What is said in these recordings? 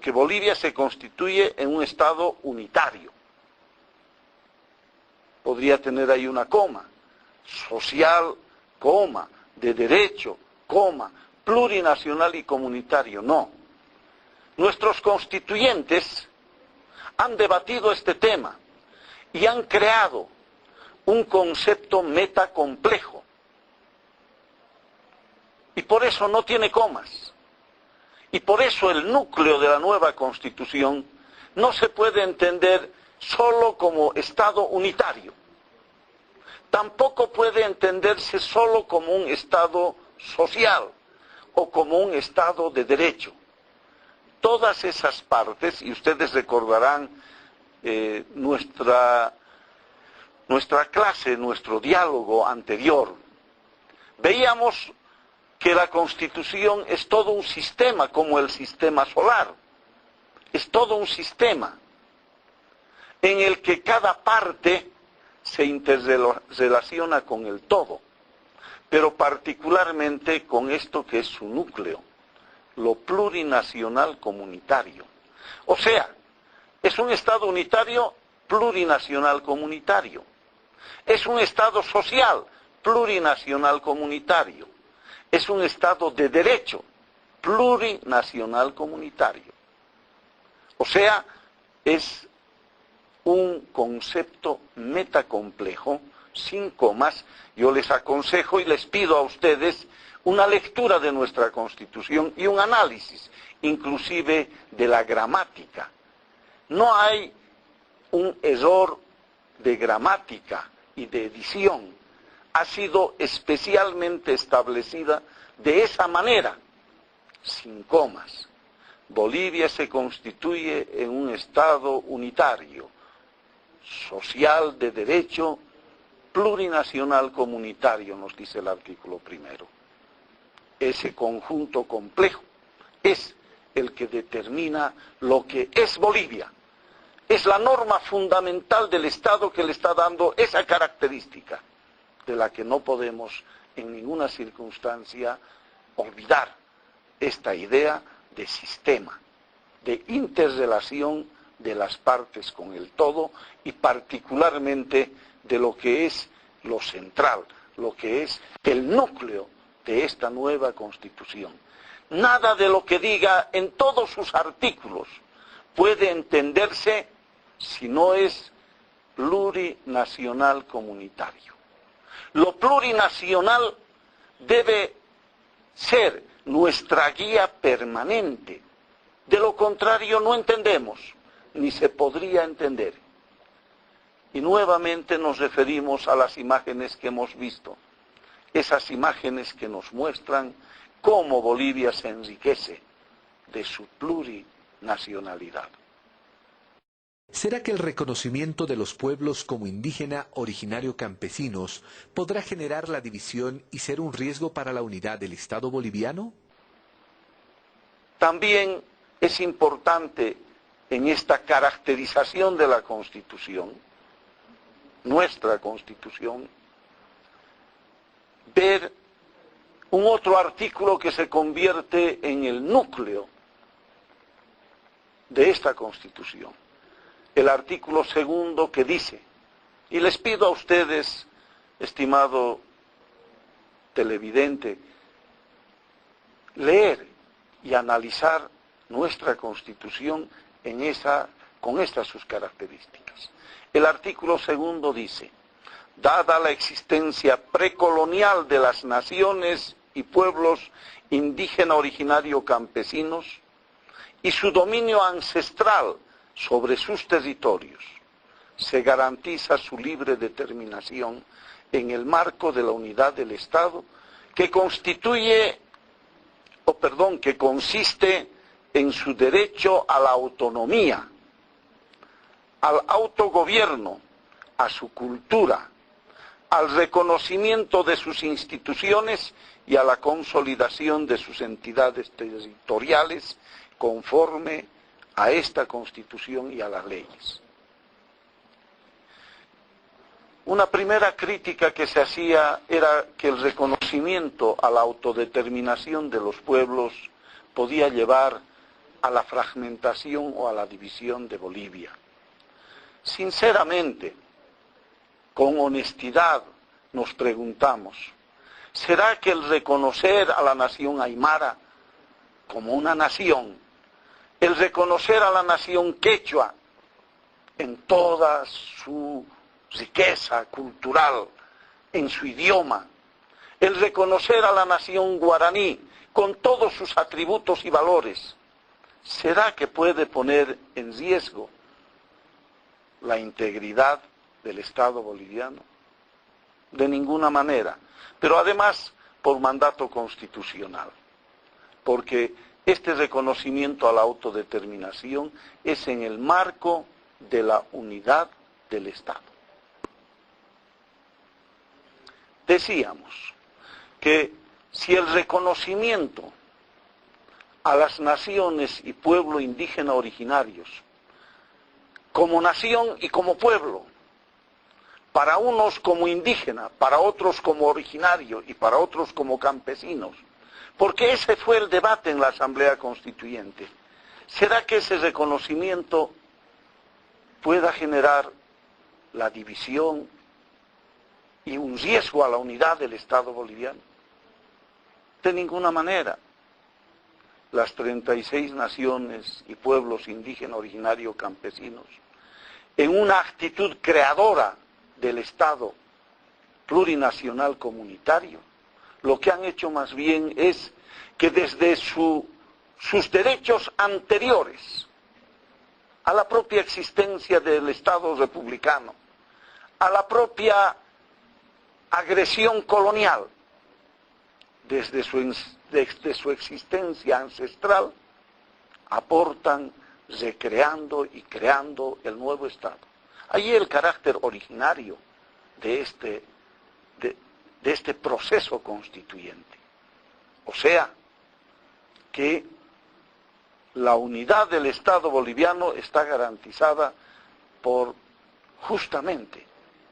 que Bolivia se constituye en un Estado unitario. Podría tener ahí una coma, social, coma, de derecho, coma, plurinacional y comunitario. No. Nuestros constituyentes han debatido este tema y han creado un concepto metacomplejo. Y por eso no tiene comas. Y por eso el núcleo de la nueva Constitución no se puede entender solo como Estado unitario. Tampoco puede entenderse solo como un Estado social o como un Estado de derecho. Todas esas partes, y ustedes recordarán nuestra clase, nuestro diálogo anterior, veíamos que la Constitución es todo un sistema, como el sistema solar. Es todo un sistema en el que cada parte se interrelaciona con el todo, pero particularmente con esto que es su núcleo, lo plurinacional comunitario. O sea, es un Estado unitario plurinacional comunitario. Es un Estado social plurinacional comunitario. Es un Estado de derecho plurinacional comunitario. O sea, es un concepto metacomplejo, sin comas. Yo les aconsejo y les pido a ustedes una lectura de nuestra Constitución y un análisis, inclusive de la gramática. No hay un error de gramática y de edición. Ha sido especialmente establecida de esa manera, sin comas. Bolivia se constituye en un Estado unitario, social, de derecho, plurinacional comunitario, nos dice el artículo primero. Ese conjunto complejo es el que determina lo que es Bolivia. Es la norma fundamental del Estado que le está dando esa característica, de la que no podemos en ninguna circunstancia olvidar esta idea de sistema, de interrelación de las partes con el todo y particularmente de lo que es lo central, lo que es el núcleo de esta nueva Constitución. Nada de lo que diga en todos sus artículos puede entenderse si no es plurinacional comunitario. Lo plurinacional debe ser nuestra guía permanente. De lo contrario no entendemos, ni se podría entender. Y nuevamente nos referimos a las imágenes que hemos visto. Esas imágenes que nos muestran cómo Bolivia se enriquece de su plurinacionalidad. ¿Será que el reconocimiento de los pueblos como indígena, originario, campesinos podrá generar la división y ser un riesgo para la unidad del Estado boliviano? También es importante en esta caracterización de la Constitución, nuestra Constitución, ver un otro artículo que se convierte en el núcleo de esta Constitución. El artículo segundo que dice, y les pido a ustedes, estimado televidente, leer y analizar nuestra Constitución con estas sus características. El artículo segundo dice, dada la existencia precolonial de las naciones y pueblos indígena, originario, campesinos, y su dominio ancestral sobre sus territorios, se garantiza su libre determinación en el marco de la unidad del Estado que consiste en su derecho a la autonomía, al autogobierno, a su cultura, al reconocimiento de sus instituciones y a la consolidación de sus entidades territoriales conforme a esta Constitución y a las leyes. Una primera crítica que se hacía era que el reconocimiento a la autodeterminación de los pueblos podía llevar a la fragmentación o a la división de Bolivia. Sinceramente, con honestidad, nos preguntamos, ¿será que el reconocer a la nación aymara como una nación, el reconocer a la nación quechua en toda su riqueza cultural, en su idioma, el reconocer a la nación guaraní con todos sus atributos y valores, ¿será que puede poner en riesgo la integridad del Estado boliviano? De ninguna manera, pero además por mandato constitucional, porque este reconocimiento a la autodeterminación es en el marco de la unidad del Estado. Decíamos que si el reconocimiento a las naciones y pueblo indígena originarios como nación y como pueblo, para unos como indígena, para otros como originario y para otros como campesinos, porque ese fue el debate en la Asamblea Constituyente. ¿Será que ese reconocimiento pueda generar la división y un riesgo a la unidad del Estado boliviano? De ninguna manera. Las 36 naciones y pueblos indígenas originarios campesinos, en una actitud creadora del Estado plurinacional comunitario, lo que han hecho más bien es que desde sus derechos anteriores a la propia existencia del Estado republicano, a la propia agresión colonial, desde su existencia ancestral, aportan recreando y creando el nuevo Estado. Allí el carácter originario de este proceso constituyente. O sea, que la unidad del Estado boliviano está garantizada por justamente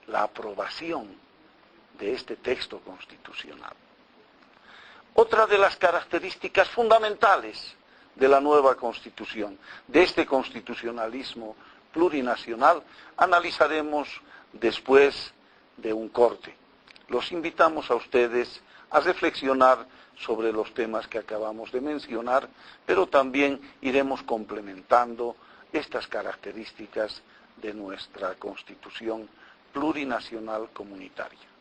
la aprobación de este texto constitucional. Otra de las características fundamentales de la nueva Constitución, de este constitucionalismo plurinacional, analizaremos después de un corte. Los invitamos a ustedes a reflexionar sobre los temas que acabamos de mencionar, pero también iremos complementando estas características de nuestra Constitución plurinacional comunitaria.